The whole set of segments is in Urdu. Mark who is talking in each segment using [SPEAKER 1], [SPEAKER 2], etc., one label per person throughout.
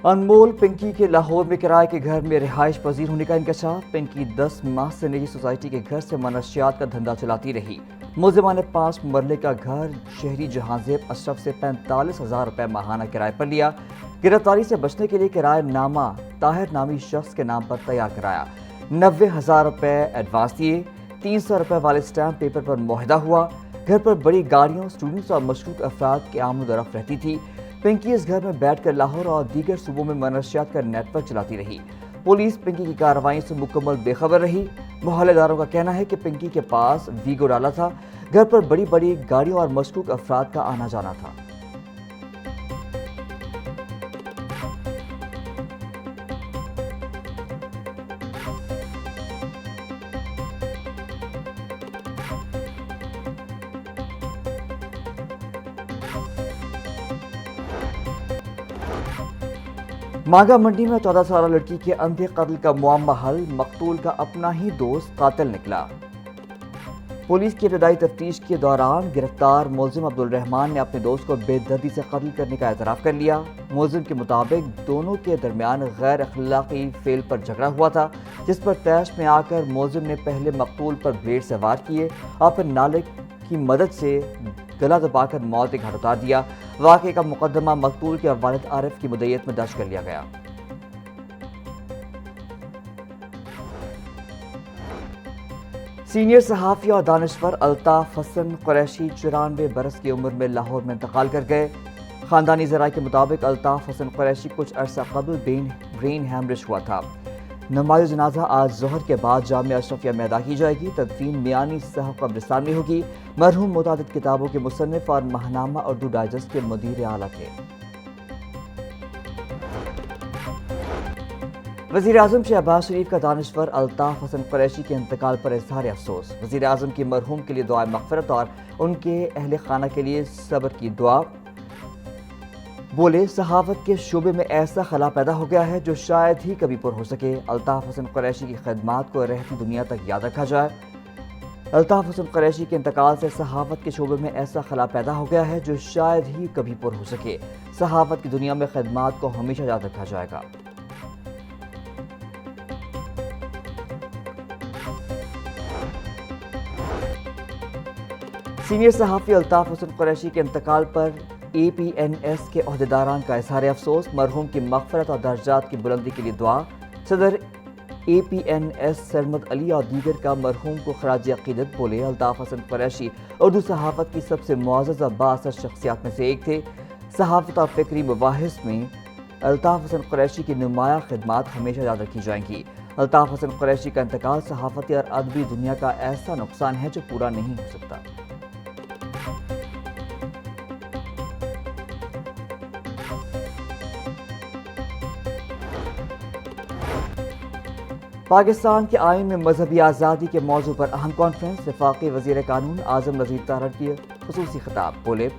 [SPEAKER 1] انمول پنکی کے لاہور میں کرائے کے گھر میں رہائش پذیر ہونے کا انکشاف۔ پنکی 10 ماہ سے نجی سوسائٹی کے گھر سے منشیات کا دھندا چلاتی رہی۔ ملزمہ نے 5 مرلے کا گھر شہری جہاں زیب اشرف سے 45,000 روپے ماہانہ کرائے پر لیا۔ گرفتاری سے بچنے کے لیے کرایہ نامہ طاہر نامی شخص کے نام پر تیار کرایا۔ 90,000 روپے ایڈوانس دیے۔ 300 روپے والے اسٹیمپ پیپر پر معاہدہ ہوا۔ گھر پر بڑی گاڑیوں، اسٹوڈنٹس اور مشکوک افراد کی آمد و رفت رہتی تھی۔ پنکی اس گھر میں بیٹھ کر لاہور اور دیگر صوبوں میں منشیات کا نیٹ ورک چلاتی رہی۔ پولیس پنکی کی کارروائیوں سے مکمل بے خبر رہی۔ محلے داروں کا کہنا ہے کہ پنکی کے پاس ویگو ڈالا تھا۔ گھر پر بڑی بڑی گاڑیوں اور مشکوک افراد کا آنا جانا تھا۔ مانگا منڈی میں 14 سالہ لڑکی کے اندھے قتل کا معمہ حل۔ مقتول کا اپنا ہی دوست قاتل نکلا۔ پولیس کی ابتدائی تفتیش کے دوران گرفتار ملزم عبدالرحمان نے اپنے دوست کو بے دردی سے قتل کرنے کا اعتراف کر لیا۔ ملزم کے مطابق دونوں کے درمیان غیر اخلاقی فعل پر جھگڑا ہوا تھا، جس پر طیش میں آ کر ملزم نے پہلے مقتول پر بلیڈ سے وار کیے اور پھر نالے کی مدد سے گلا دبا کر موت کے گھاٹ اتار دیا۔ واقعے کا مقدمہ مقتول کے والد عارف کی مدعیت میں درج کر لیا گیا۔ سینئر صحافی اور دانشور الطاف حسن قریشی 94 برس کی عمر میں لاہور میں انتقال کر گئے۔ خاندانی ذرائع کے مطابق الطاف حسن قریشی کچھ عرصہ قبل برین ہیمرج ہوا تھا۔ نماز جنازہ آج ظہر کے بعد جامعہ اشرفیہ میں ادا کی جائے گی۔ تدفین میانی صاحب قبرستان میں ہوگی۔ مرحوم متعدد کتابوں کے مصنف اور ماہنامہ اردو ڈائجسٹ کے مدیر اعلیٰ تھے۔ وزیر اعظم شہباز شریف کا دانشور الطاف حسن قریشی کے انتقال پر اظہار افسوس۔ وزیر اعظم کی مرحوم کے لیے دعائے مغفرت اور ان کے اہل خانہ کے لیے صبر کی دعا۔ بولے، صحافت کے شعبے میں ایسا خلا پیدا ہو گیا ہے جو شاید ہی کبھی پر ہو سکے۔ الطاف حسن قریشی کی خدمات کو رہتی دنیا تک یاد رکھا جائے۔ الطاف حسن قریشی کے انتقال سے صحافت کے شعبے میں ایسا خلا پیدا ہو گیا ہے جو شاید ہی کبھی پر ہو سکے۔ صحافت کی دنیا میں خدمات کو ہمیشہ یاد رکھا جائے گا۔ سینئر صحافی الطاف حسن قریشی کے انتقال پر اے پی این ایس کے عہدیداران کا اظہار افسوس۔ مرحوم کی مغفرت اور درجات کی بلندی کے لیے دعا۔ صدر اے پی این ایس سرمد علی اور دیگر کا مرحوم کو خراج عقیدت۔ بولے، الطاف حسن قریشی اردو صحافت کی سب سے معزز اور بااثر شخصیات میں سے ایک تھے۔ صحافت اور فکری مباحث میں الطاف حسن قریشی کی نمایاں خدمات ہمیشہ یاد رکھی جائیں گی۔ الطاف حسن قریشی کا انتقال صحافتی اور ادبی دنیا کا ایسا نقصان ہے جو پورا نہیں ہو سکتا۔ پاکستان کے آئین میں مذہبی آزادی کے موضوع پر اہم کانفرنس۔ وفاقی وزیر قانون اعظم نذیر طاہر کی خصوصی خطاب۔ بولے،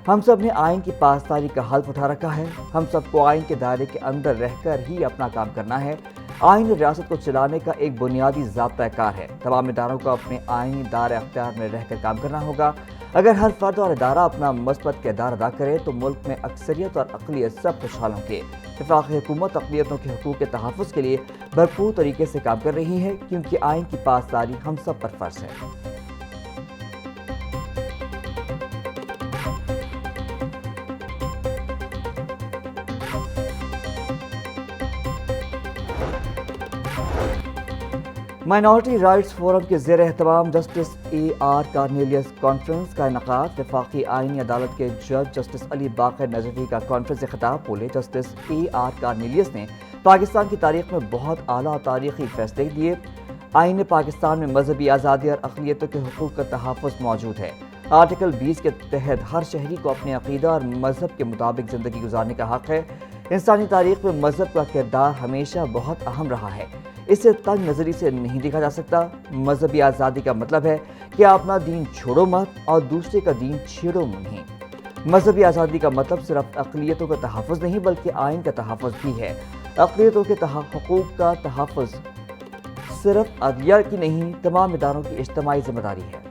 [SPEAKER 1] ہم سب نے آئین کی پاسداری کا حلف اٹھا رکھا ہے۔ ہم سب کو آئین کے دائرے کے اندر رہ کر ہی اپنا کام کرنا ہے۔ آئین ریاست کو چلانے کا ایک بنیادی ضابطہ کار ہے۔ تمام اداروں کو اپنے آئینی دائرہ اختیار میں رہ کر کام کرنا ہوگا۔ اگر ہر فرد اور ادارہ اپنا مثبت کردار ادا کرے تو ملک میں اکثریت اور اقلیت سب خوشحال ہوں گے۔ وفاقی حکومت اقلیتوں کے حقوق کے تحفظ کے لیے بھرپور طریقے سے کام کر رہی ہے، کیونکہ آئین کی پاسداری ہم سب پر فرض ہے۔ مائنورٹی رائٹس فورم کے زیر اہتمام justice A R Cornelius conference کا انعقاد۔ وفاقی آئینی عدالت کے جج جسٹس علی باقر نجفی کا کانفرنس سے خطاب۔ بولے، جسٹس اے آر کارنیلیس نے پاکستان کی تاریخ میں بہت اعلیٰ اور تاریخی فیصلے دیے۔ آئین پاکستان میں مذہبی آزادی اور اقلیتوں کے حقوق کا تحفظ موجود ہے۔ آرٹیکل 20 کے تحت ہر شہری کو اپنے عقیدہ اور مذہب کے مطابق زندگی گزارنے کا حق ہے۔ انسانی تاریخ میں مذہب کا کردار ہمیشہ بہت اہم رہا ہے۔ اسے تنگ نظری سے نہیں دیکھا جا سکتا۔ مذہبی آزادی کا مطلب ہے کہ آپ اپنا دین چھوڑو مت اور دوسرے کا دین چھیڑو نہیں۔ مذہبی آزادی کا مطلب صرف اقلیتوں کا تحفظ نہیں بلکہ آئین کا تحفظ بھی ہے۔ اقلیتوں کے حقوق کا تحفظ صرف عدلیہ کی نہیں، تمام اداروں کی اجتماعی ذمہ داری ہے۔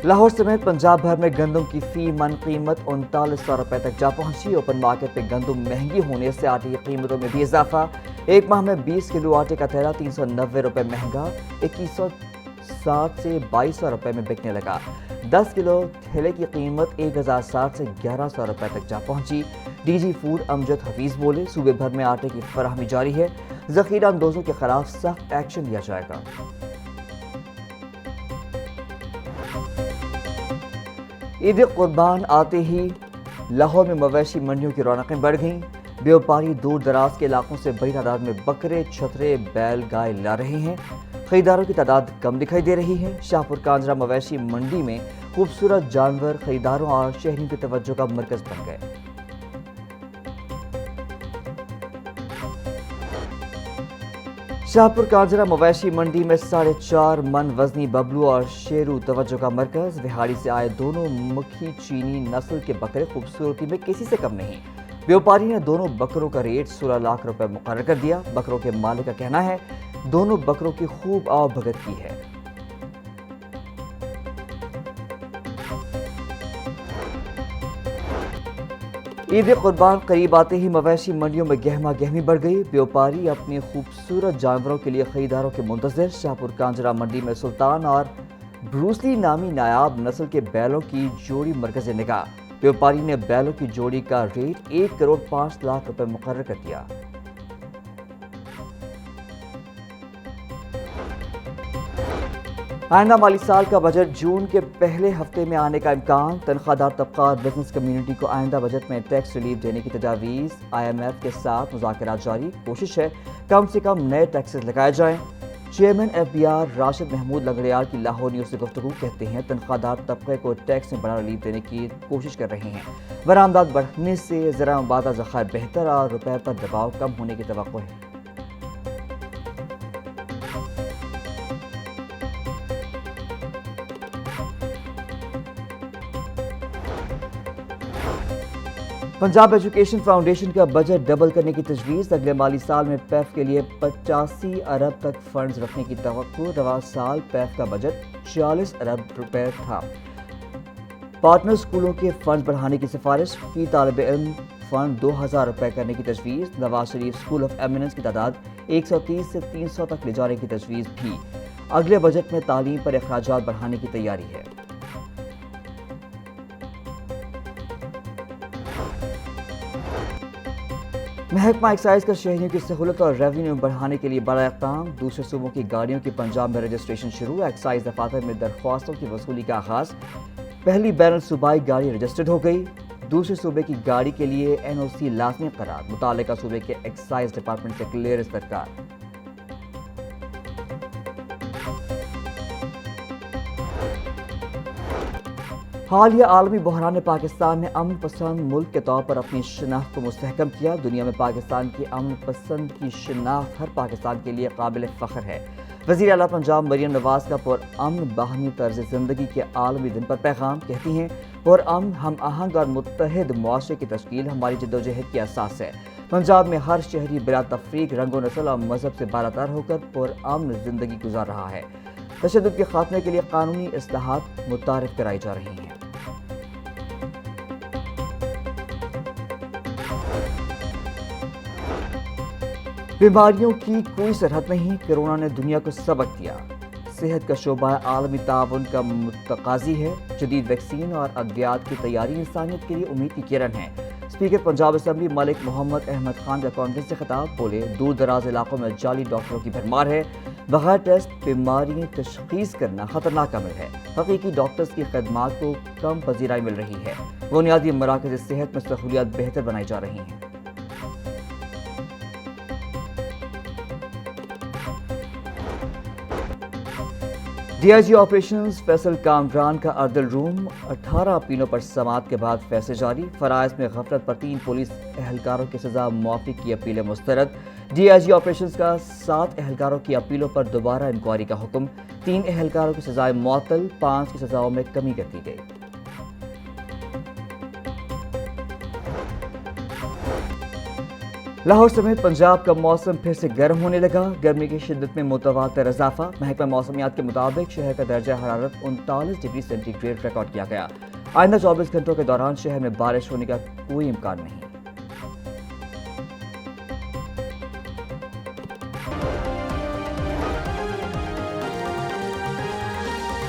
[SPEAKER 1] لاہور سمیت پنجاب بھر میں گندم کی فی من قیمت 3900 روپے تک جا پہنچی۔ اوپن مارکیٹ میں گندم مہنگی ہونے سے آٹے کی قیمتوں میں بھی اضافہ۔ ایک ماہ میں 20 کلو آٹے کا تھیلا 390 روپے مہنگا 2160 سے 2200 روپے میں بکنے لگا۔ 10 کلو تھیلے کی قیمت 1060 سے 1100 روپے تک جا پہنچی۔ ڈی جی فوڈ امجد حفیظ بولے، صوبے بھر میں آٹے کی فراہمی جاری ہے، ذخیرہ اندوزوں کے خلاف سخت ایکشن لیا جائے گا۔ عید قربان آتے ہی لاہور میں مویشی منڈیوں کی رونقیں بڑھ گئیں۔ بیوپاری دور دراز کے علاقوں سے بڑی تعداد میں بکرے، چھترے، بیل، گائے لا رہے ہیں۔ خریداروں کی تعداد کم دکھائی دے رہی ہے۔ شاہپور کانجرا مویشی منڈی میں خوبصورت جانور خریداروں اور شہریوں کی توجہ کا مرکز بن گئے۔ شاہپور کانجرا مویشی منڈی میں 4.5 من وزنی ببلو اور شیرو توجہ کا مرکز۔ وہاڑی سے آئے دونوں مکھی چینی نسل کے بکرے خوبصورتی میں کسی سے کم نہیں۔ بیوپاری نے دونوں بکروں کا ریٹ 16 لاکھ روپے مقرر کر دیا۔ بکروں کے مالک کا کہنا ہے دونوں بکروں کی خوب آؤ بھگت کی ہے۔ عید قربان قریب آتے ہی مویشی منڈیوں میں گہما گہمی بڑھ گئی۔ بیوپاری اپنے خوبصورت جانوروں کے لیے خریداروں کے منتظر۔ شاہپور کانجرا منڈی میں سلطان اور بروسلی نامی نایاب نسل کے بیلوں کی جوڑی مرکز نگاہ۔ بیوپاری نے بیلوں کی جوڑی کا ریٹ 1 کروڑ 5 لاکھ روپے مقرر کر دیا۔ آئندہ مالی سال کا بجٹ جون کے پہلے ہفتے میں آنے کا امکان۔ تنخواہ دار طبقہ اور بزنس کمیونٹی کو آئندہ بجٹ میں ٹیکس ریلیف دینے کی تجاویز۔ IMF کے ساتھ مذاکرات جاری، کوشش ہے کم سے کم نئے ٹیکسز لگائے جائیں۔ چیئرمین FBR راشد محمود لنگڑیال کی لاہور نیوز سے گفتگو، کہتے ہیں تنخواہ دار طبقے کو ٹیکس میں بڑا ریلیف دینے کی کوشش کر رہے ہیں۔ برآمدات بڑھنے سے زرعی مبادلہ ذخائر بہتر اور روپے پر دباؤ کم ہونے کی توقع ہے۔ پنجاب ایجوکیشن فاؤنڈیشن کا بجٹ ڈبل کرنے کی تجویز۔ اگلے مالی سال میں پیف کے لیے 85 ارب تک فنڈز رکھنے کی توقع۔ رواں سال پیف کا بجٹ 46 ارب روپے تھا۔ پارٹنر اسکولوں کے فنڈ بڑھانے کی سفارش، فی طالب علم فنڈ 2000 روپے کرنے کی تجویز۔ Nawaz Sharif school of eminence کی تعداد 130 سے 300 تک لے جانے کی تجویز بھی۔ اگلے بجٹ میں تعلیم پر اخراجات بڑھانے کی تیاری ہے۔ محکمہ ایکسائز کا شہریوں کی سہولت اور ریونیو بڑھانے کے لیے بڑا اقدام۔ دوسرے صوبوں کی گاڑیوں کی پنجاب میں رجسٹریشن شروع۔ ایکسائز دفاتر میں درخواستوں کی وصولی کا آغاز۔ پہلی بین الصوبائی گاڑی رجسٹرڈ ہو گئی۔ دوسرے صوبے کی گاڑی کے لیے NOC لازمی قرار۔ متعلقہ صوبے کے ایکسائز ڈپارٹمنٹ سے کلیئرنس درکار۔ حالیہ عالمی بحران نے پاکستان میں امن پسند ملک کے طور پر اپنی شناخت کو مستحکم کیا۔ دنیا میں پاکستان کی امن پسند کی شناخت ہر پاکستان کے لیے قابل فخر ہے۔ وزیر اعلیٰ پنجاب مریم نواز کا پرامن باہمی طرز زندگی کے عالمی دن پر پیغام، کہتی ہیں پرامن، ہم آہنگ اور متحد معاشرے کی تشکیل ہماری جدوجہد کی اساس ہے۔ پنجاب میں ہر شہری بلا تفریق رنگ و نسل اور مذہب سے بالاتر ہو کر پرامن زندگی گزار رہا ہے۔ تشدد کے خاتمے کے لیے قانونی اصلاحات متعارف کرائی جا رہی ہیں۔ بیماریوں کی کوئی سرحد نہیں، کرونا نے دنیا کو سبق دیا۔ صحت کا شعبہ عالمی تعاون کا متقاضی ہے۔ جدید ویکسین اور ادویات کی تیاری انسانیت کے لیے امید کی کرن ہے۔ اسپیکر پنجاب اسمبلی ملک محمد احمد خان کا کانفرنس سے خطاب، بولے دور دراز علاقوں میں جعلی ڈاکٹروں کی بھرمار ہے۔ بغیر ٹیسٹ بیماری تشخیص کرنا خطرناک عمل ہے۔ حقیقی ڈاکٹرز کی خدمات کو کم پذیرائی مل رہی ہے۔ بنیادی مراکز صحت میں سہولیات بہتر بنائی جا رہی ہیں۔ DIG آپریشنز فیصل کامران کا اردل روم، 18 اپیلوں پر سماعت کے بعد فیصلے جاری۔ فرائض میں غفلت پر 3 پولیس اہلکاروں کی سزا معافی کی اپیلیں مسترد۔ DIG آپریشنز کا 7 اہلکاروں کی اپیلوں پر دوبارہ انکوائری کا حکم۔ 3 اہلکاروں کی سزائیں معطل، 5 کی سزاؤں میں کمی کر دی گئی۔ لاہور سمیت پنجاب کا موسم پھر سے گرم ہونے لگا، گرمی کی شدت میں متواتر اضافہ، محکمہ موسمیات کے مطابق شہر کا درجہ حرارت 39 ڈگری سینٹی گریڈ ریکارڈ کیا گیا۔ آئندہ 24 گھنٹوں کے دوران شہر میں بارش ہونے کا کوئی امکان نہیں۔